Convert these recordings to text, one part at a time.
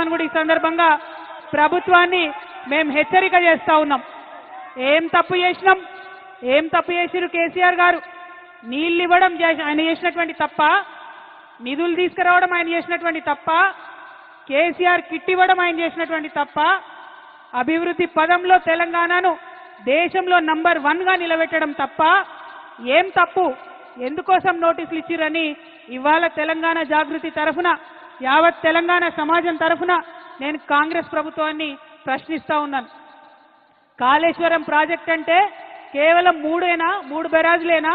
చేస్తామని కూడా ఈ సందర్భంగా ప్రభుత్వాన్ని మేము హెచ్చరిక చేస్తా ఉన్నాం. ఏం తప్పు చేసినాం? ఏం తప్పు చేసిరు కేసీఆర్ గారు? నీళ్ళు ఇవ్వడం ఆయన చేసినటువంటి తప్ప, నిధులు తీసుకురావడం ఆయన చేసినటువంటి తప్ప, కేసీఆర్ కిట్ ఇవ్వడం ఆయన చేసినటువంటి తప్ప, అభివృద్ధి పదంలో తెలంగాణను దేశంలో నంబర్ 1గా నిలబెట్టడం తప్ప ఏం తప్పు? ఎందుకోసం నోటీసులు ఇచ్చిరని ఇవాళ తెలంగాణ జాగృతి తరఫున, యావత్ తెలంగాణ సమాజం తరఫున నేను కాంగ్రెస్ ప్రభుత్వాన్ని ప్రశ్నిస్తా ఉన్నాను. కాళేశ్వరం ప్రాజెక్ట్ అంటే కేవలం 3 బెరాజులేనా?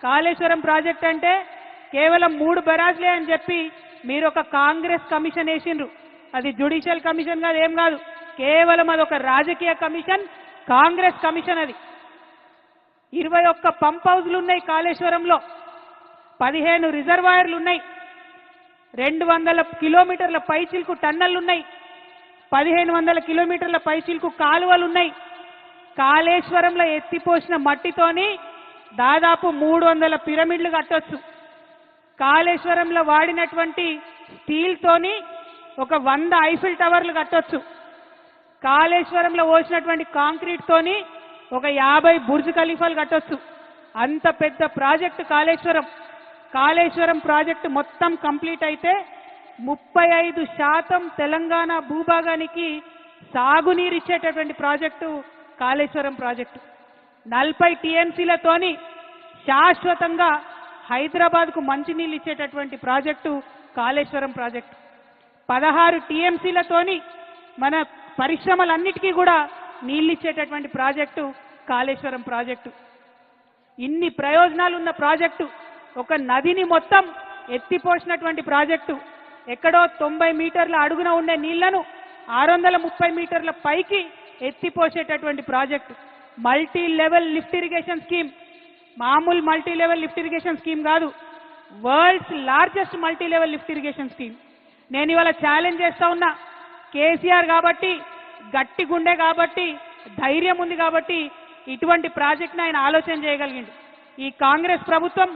కాళేశ్వరం ప్రాజెక్ట్ అంటే కేవలం 3 బెరాజులే అని చెప్పి మీరు ఒక కాంగ్రెస్ కమిషన్ వేసిండ్రు. అది జ్యుడిషియల్ కమిషన్ కాదు, ఏం కాదు, కేవలం అదొక రాజకీయ కమిషన్, కాంగ్రెస్ కమిషన్. అది 21 పంప్ హౌజ్లు ఉన్నాయి కాళేశ్వరంలో, 15 రిజర్వాయర్లు ఉన్నాయి, 200 కిలోమీటర్ల పైచిల్కు టన్నెల్లు ఉన్నాయి, 1500 కిలోమీటర్ల పైచిల్కు కాలువలు ఉన్నాయి. కాళేశ్వరంలో ఎత్తిపోసిన మట్టితోని దాదాపు 300 పిరమిడ్లు కట్టొచ్చు. కాళేశ్వరంలో వాడినటువంటి స్టీల్తోని ఒక 100 ఐఫిల్ టవర్లు కట్టొచ్చు. కాళేశ్వరంలో పోసినటువంటి కాంక్రీట్ తోని ఒక 50 బుర్జ్ ఖలీఫాలు కట్టొచ్చు. అంత పెద్ద ప్రాజెక్టు కాళేశ్వరం. కాళేశ్వరం ప్రాజెక్టు మొత్తం కంప్లీట్ అయితే 35% తెలంగాణ భూభాగానికి సాగునీరు ఇచ్చేటటువంటి ప్రాజెక్టు కాళేశ్వరం ప్రాజెక్టు. 40 టీఎంసీలతోని శాశ్వతంగా హైదరాబాద్కు మంచినీళ్ళు ఇచ్చేటటువంటి ప్రాజెక్టు కాళేశ్వరం ప్రాజెక్టు. 16 టీఎంసీలతోని మన పరిశ్రమలన్నిటికీ కూడా నీళ్ళు ఇచ్చేటటువంటి ప్రాజెక్టు కాళేశ్వరం ప్రాజెక్టు. ఇన్ని ప్రయోజనాలు ఉన్న ప్రాజెక్టు, ఒక నదిని మొత్తం ఎత్తిపోసినటువంటి ప్రాజెక్టు, ఎక్కడో 90 మీటర్ల అడుగున ఉండే నీళ్లను 630 మీటర్ల పైకి ఎత్తిపోసేటటువంటి project. Multi level lift irrigation scheme, మామూలు multi level lift irrigation scheme కాదు, world's largest multi level lift irrigation scheme. నేను ఇవాళ ఛాలెంజ్ చేస్తా ఉన్నా, కేసీఆర్ కాబట్టి, గట్టి గుండె కాబట్టి, ధైర్యం ఉంది కాబట్టి ఇటువంటి ప్రాజెక్ట్ని ఆయన ఆలోచన చేయగలిగిండు. ఈ కాంగ్రెస్ ప్రభుత్వం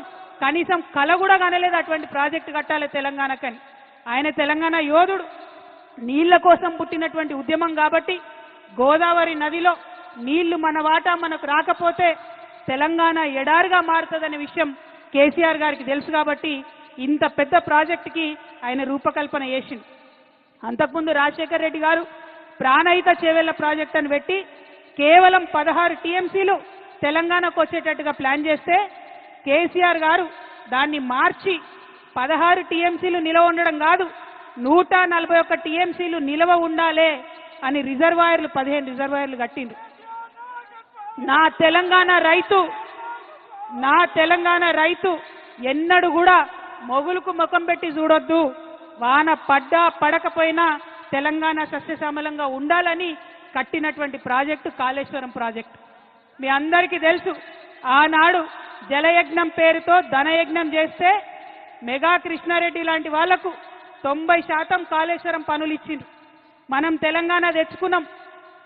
కనీసం కల కూడా కనలేదు అటువంటి ప్రాజెక్టు కట్టాలి తెలంగాణకని. ఆయన తెలంగాణ యోధుడు, నీళ్ల కోసం పుట్టినటువంటి ఉద్యమం కాబట్టి గోదావరి నదిలో నీళ్లు మన వాటా మనకు రాకపోతే తెలంగాణ ఎడారిగా మారుతుందనే విషయం కేసీఆర్ గారికి తెలుసు కాబట్టి ఇంత పెద్ద ప్రాజెక్టుకి ఆయన రూపకల్పన చేసిండు. అంతకుముందు రాజశేఖర రెడ్డి గారు ప్రాణహిత చేవెళ్ల ప్రాజెక్ట్ అని పెట్టి కేవలం 16 టీఎంసీలు తెలంగాణకు వచ్చేటట్టుగా ప్లాన్ చేస్తే కేసీఆర్ గారు దాన్ని మార్చి 16 టీఎంసీలు నిలవ ఉండడం కాదు, 141 టీఎంసీలు నిలవ ఉండాలే అని రిజర్వాయర్లు 15 రిజర్వాయర్లు కట్టిండు. నా తెలంగాణ రైతు ఎన్నడూ కూడా మొగులకు ముఖం పెట్టి చూడొద్దు, వాన పడ్డా పడకపోయినా తెలంగాణ సస్యశ్యామలంగా ఉండాలని కట్టినటువంటి ప్రాజెక్టు కాళేశ్వరం ప్రాజెక్టు. మీ అందరికీ తెలుసు, ఆనాడు జలయజ్ఞం పేరుతో ధనయజ్ఞం చేస్తే మెగా కృష్ణారెడ్డి లాంటి వాళ్లకు 90% కాళేశ్వరం పనులు ఇచ్చిండ్రు. మనం తెలంగాణ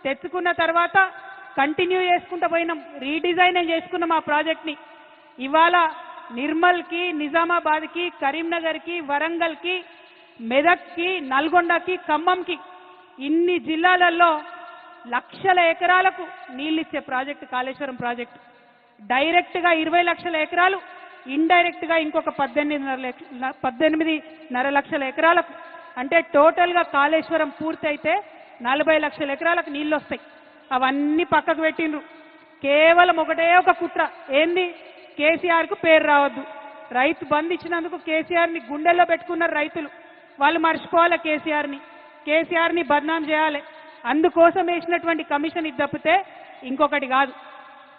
తెచ్చుకున్న తర్వాత కంటిన్యూ చేసుకుంటూ పోయినాం, రీడిజైన్ చేసుకున్నాం ఆ ప్రాజెక్ట్ని. ఇవాళ నిర్మల్కి, నిజామాబాద్కి, కరీంనగర్కి, వరంగల్కి, మెదక్కి, నల్గొండకి, ఖమ్మంకి, ఇన్ని జిల్లాలలో లక్షల ఎకరాలకు నీళ్ళిచ్చే ప్రాజెక్టు కాళేశ్వరం ప్రాజెక్టు. డైరెక్ట్గా 20 లక్షల ఎకరాలు, ఇండైరెక్ట్గా ఇంకొక 18.5 లక్షల ఎకరాలకు, అంటే టోటల్గా కాళేశ్వరం పూర్తయితే 40 లక్షల ఎకరాలకు నీళ్ళు వస్తాయి. అవన్నీ పక్కకు పెట్టిండ్రు. కేవలం ఒకటే ఒక కుట్ర, ఏంది? కేసీఆర్కు పేరు రావద్దు. రైతు బంధు ఇచ్చినందుకు కేసీఆర్ని గుండెల్లో పెట్టుకున్నారు రైతులు. వాళ్ళు మర్చిపోవాలి కేసీఆర్ని బద్నాం చేయాలి. అందుకోసం వేసినటువంటి కమిషన్ ఇది తప్పితే ఇంకొకటి కాదు.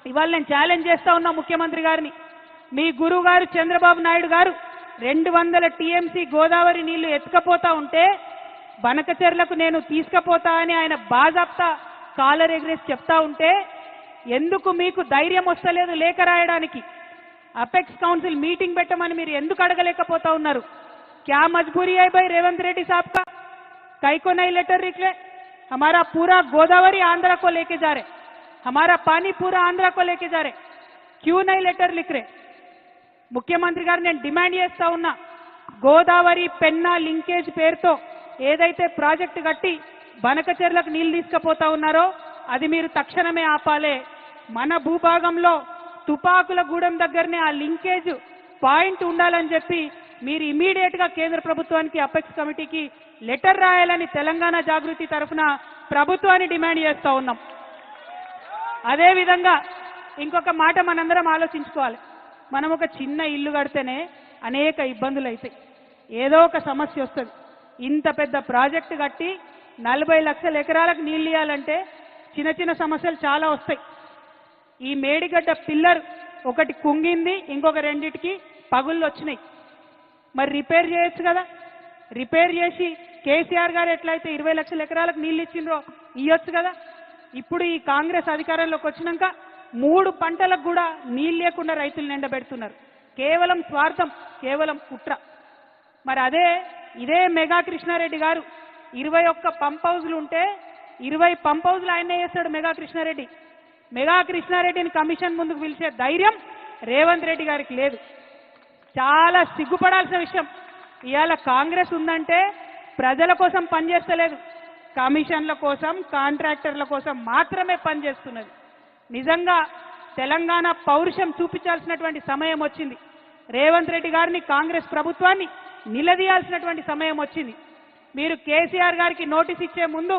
ఇవాళ నేను ఛాలెంజ్ చేస్తా ఉన్నా ముఖ్యమంత్రి గారిని, మీ గురువు గారు చంద్రబాబు నాయుడు గారు 200 టీఎంసీ గోదావరి నీళ్లు ఎత్తుకపోతా ఉంటే బనకచెర్లకు నేను తీసుకుపోతా అని ఆయన బాజాప్తా కాలర్ ఎగ్రేసి చెప్తా ఉంటే ఎందుకు మీకు ధైర్యం వస్తలేదు లేఖ రాయడానికి? అపెక్స్ కౌన్సిల్ మీటింగ్ పెట్టమని మీరు ఎందుకు అడగలేకపోతా ఉన్నారు? क्या मजबूरी है भाई रेवंत रेड्डी साहब का? कई को नहीं लेटर निकले? हमारा पूरा गोदावरी आंध्रा को लेके जा रहे, हमारा पानी पूरा आंध्रा को लेके जा रहे, क्यों नहीं लेटर लिख रहे? ముఖ్యమంత్రి గారు నేను డిమాండ్ చేస్తా ఉన్నా, గోదావరి పెన్నా లింకేజ్ పేరుతో ఏదైతే ప్రాజెక్టు కట్టి బనకచెర్లకు నీళ్లు తీసుకుపోతా ఉన్నారో అది మీరు తక్షణమే ఆపాలే. మన భూభాగంలో తుపాకుల గూడెం దగ్గరనే ఆ లింకేజ్ పాయింట్ ఉండాలని చెప్పి మీరు ఇమీడియట్గా కేంద్ర ప్రభుత్వానికి అపెక్స్ కమిటీకి లెటర్ రాయాలని తెలంగాణ జాగృతి తరఫున ప్రభుత్వాన్ని డిమాండ్ చేస్తూ ఉన్నాం. అదేవిధంగా ఇంకొక మాట మనందరం ఆలోచించుకోవాలి. మనం ఒక చిన్న ఇల్లు కడితేనే అనేక ఇబ్బందులు అవుతాయి, ఏదో ఒక సమస్య వస్తుంది. ఇంత పెద్ద ప్రాజెక్టు కట్టి 40 లక్షల ఎకరాలకు నీళ్ళు ఇవ్వాలంటే చిన్న చిన్న సమస్యలు చాలా వస్తాయి. ఈ మేడిగడ్డ పిల్లర్ ఒకటి కుంగింది, ఇంకొక రెండిటికి పగుళ్ళు వచ్చినాయి. మరి రిపేర్ చేయొచ్చు కదా. రిపేర్ చేసి కేసీఆర్ గారు ఎట్లయితే 20 లక్షల ఎకరాలకు నీళ్ళు ఇచ్చిండ్రో ఇవ్వచ్చు కదా. ఇప్పుడు ఈ కాంగ్రెస్ అధికారంలోకి వచ్చినాక 3 పంటలకు కూడా నీళ్ళు లేకుండా రైతులు నిండబెడుతున్నారు. కేవలం స్వార్థం, కేవలం కుట్ర. మరి ఇదే మెగా కృష్ణారెడ్డి గారు 21 పంప్ హౌజులు ఉంటే 20 పంప్ హౌజులు ఆయనే చేస్తాడు మెగా కృష్ణారెడ్డి. మెగా కృష్ణారెడ్డిని కమిషన్ ముందుకు పిలిచే ధైర్యం రేవంత్ రెడ్డి గారికి లేదు. చాలా సిగ్గుపడాల్సిన విషయం. ఇవాళ కాంగ్రెస్ ఉందంటే ప్రజల కోసం పనిచేస్తలేదు, కమిషన్ల కోసం కాంట్రాక్టర్ల కోసం మాత్రమే పనిచేస్తున్నది. నిజంగా తెలంగాణ పౌరుషం చూపించాల్సినటువంటి సమయం వచ్చింది. రేవంత్ రెడ్డి గారిని, కాంగ్రెస్ ప్రభుత్వాన్ని నిలదీయాల్సినటువంటి సమయం వచ్చింది. మీరు కేసీఆర్ గారికి నోటీస్ ఇచ్చే ముందు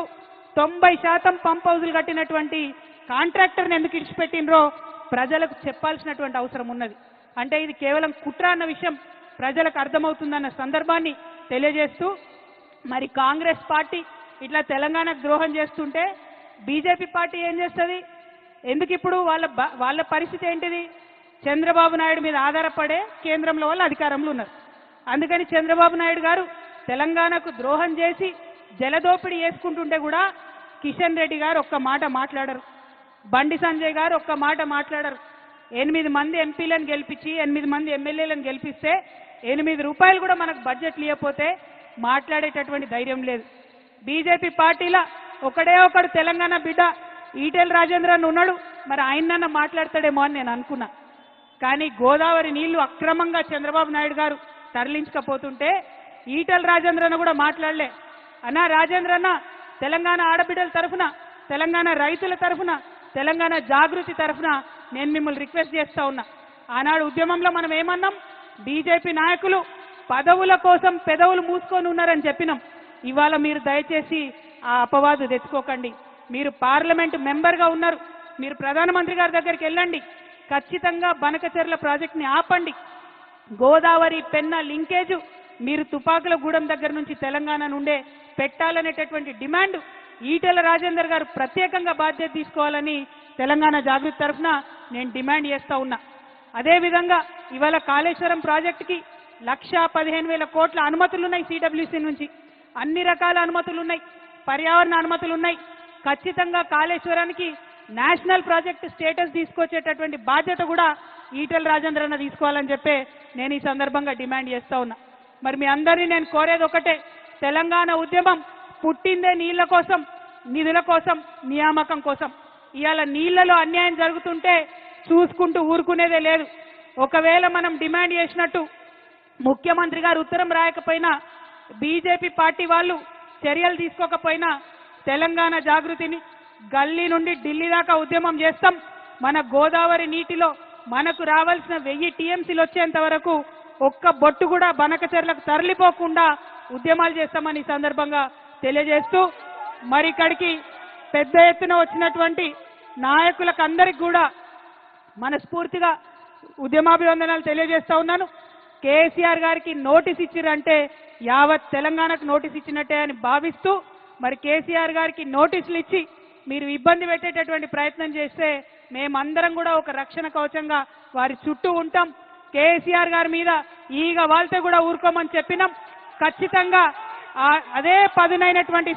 90% పంప్ హౌజులు కట్టినటువంటి కాంట్రాక్టర్ని ఎందుకు ఇడిచిపెట్టినరో ప్రజలకు చెప్పాల్సినటువంటి అవసరం ఉన్నది. అంటే ఇది కేవలం కుట్ర అన్న విషయం ప్రజలకు అర్థమవుతుందన్న సందర్భాన్ని తెలియజేస్తూ, మరి కాంగ్రెస్ పార్టీ ఇట్లా తెలంగాణకు ద్రోహం చేస్తుంటే బీజేపీ పార్టీ ఏం చేస్తుంది? ఎందుకు ఇప్పుడు వాళ్ళ పరిస్థితి ఏంటిది? చంద్రబాబు నాయుడు మీద ఆధారపడే కేంద్రంలో వాళ్ళు అధికారంలో ఉన్నారు. అందుకని చంద్రబాబు నాయుడు గారు తెలంగాణకు ద్రోహం చేసి జలదోపిడీ చేసుకుంటుంటే కూడా కిషన్ రెడ్డి గారు ఒక్క మాట మాట్లాడరు, బండి సంజయ్ గారు ఒక్క మాట మాట్లాడరు. 8 మంది ఎంపీలను గెలిపించి 8 మంది ఎమ్మెల్యేలను గెలిపిస్తే 8 రూపాయలు కూడా మనకు బడ్జెట్ లేకపోతే మాట్లాడేటటువంటి ధైర్యం లేదు. బీజేపీ పార్టీలో ఒకడే ఒకడు తెలంగాణ బిడ్డ ఈటెల రాజేంద్రన్ ఉన్నాడు, మరి ఆయనన్న మాట్లాడతాడేమో అని నేను అనుకున్నా. కానీ గోదావరి నీళ్లు అక్రమంగా చంద్రబాబు నాయుడు గారు తరలించకపోతుంటే ఈటెల రాజేంద్రన్న కూడా మాట్లాడలే. అన్నా రాజేంద్రన్న, తెలంగాణ ఆడబిడ్డల తరఫున, తెలంగాణ రైతుల తరఫున, తెలంగాణ జాగృతి తరఫున నేను మిమ్మల్ని రిక్వెస్ట్ చేస్తా ఉన్నా. ఆనాడు ఉద్యమంలో మనం ఏమన్నాం? బీజేపీ నాయకులు పదవుల కోసం పెదవులు మూసుకొని ఉన్నారని చెప్పినాం. ఇవాళ మీరు దయచేసి ఆ అపవాదు తెచ్చుకోకండి. మీరు పార్లమెంటు మెంబర్గా ఉన్నారు, మీరు ప్రధానమంత్రి గారి దగ్గరికి వెళ్ళండి, ఖచ్చితంగా బనకచెర్ల ప్రాజెక్ట్ని ఆపండి. గోదావరి పెన్న లింకేజ్ మీరు తుపాకుల గూడెం దగ్గర నుంచి తెలంగాణ నుండే పెట్టాలనేటటువంటి డిమాండ్ ఈటెల రాజేందర్ గారు ప్రత్యేకంగా బాధ్యత తీసుకోవాలని తెలంగాణ జాగృతి తరఫున నేను డిమాండ్ చేస్తా ఉన్నా. అదేవిధంగా ఇవాళ కాళేశ్వరం ప్రాజెక్టుకి 1,15,000 కోట్ల అనుమతులు ఉన్నాయి. సిడబ్ల్యూసీ నుంచి అన్ని రకాల అనుమతులు ఉన్నాయి, పర్యావరణ అనుమతులు ఉన్నాయి. ఖచ్చితంగా కాళేశ్వరానికి నేషనల్ ప్రాజెక్ట్ స్టేటస్ తీసుకొచ్చేటటువంటి బాధ్యత కూడా ఈటెల రాజేందర్ అన్న తీసుకోవాలని చెప్పి నేను ఈ సందర్భంగా డిమాండ్ చేస్తా ఉన్నా. మరి మీ అందరినీ నేను కోరేది ఒకటే, తెలంగాణ ఉద్యమం పుట్టిందే నీళ్ల కోసం, నిధుల కోసం, నియామకం కోసం. ఇవాళ నీళ్లలో అన్యాయం జరుగుతుంటే చూసుకుంటూ ఊరుకునేదే లేదు. ఒకవేళ మనం డిమాండ్ చేసినట్టు ముఖ్యమంత్రి గారు ఉత్తరం రాయకపోయినా, బీజేపీ పార్టీ వాళ్ళు చర్యలు తీసుకోకపోయినా తెలంగాణ జాగృతిని గల్లీ నుండి ఢిల్లీ దాకా ఉద్యమం చేస్తాం. మన గోదావరి నీటిలో మనకు రావాల్సిన 1000 టీఎంసీలు వచ్చేంత వరకు ఒక్క బొట్టు కూడా బనకచెర్లకు తరలిపోకుండా ఉద్యమాలు చేస్తామని సందర్భంగా తెలియజేస్తూ, మరి ఇక్కడికి పెద్ద ఎత్తున వచ్చినటువంటి నాయకులకు అందరికి కూడా మనస్ఫూర్తిగా ఉద్యమాభివందనాలు తెలియజేస్తా ఉన్నాను. కేసీఆర్ గారికి నోటీస్ ఇచ్చిరంటే యావత్ తెలంగాణకు నోటీస్ ఇచ్చినట్టే అని భావిస్తూ, మరి కేసీఆర్ గారికి నోటీసులు ఇచ్చి మీరు ఇబ్బంది పెట్టేటటువంటి ప్రయత్నం చేస్తే మేమందరం కూడా ఒక రక్షణ కవచంగా వారి చుట్టూ ఉంటాం. కేసీఆర్ గారి మీద ఈగ వాళ్తే కూడా ఊరుకోమని చెప్పినాం. ఖచ్చితంగా అదే పదునైనటువంటి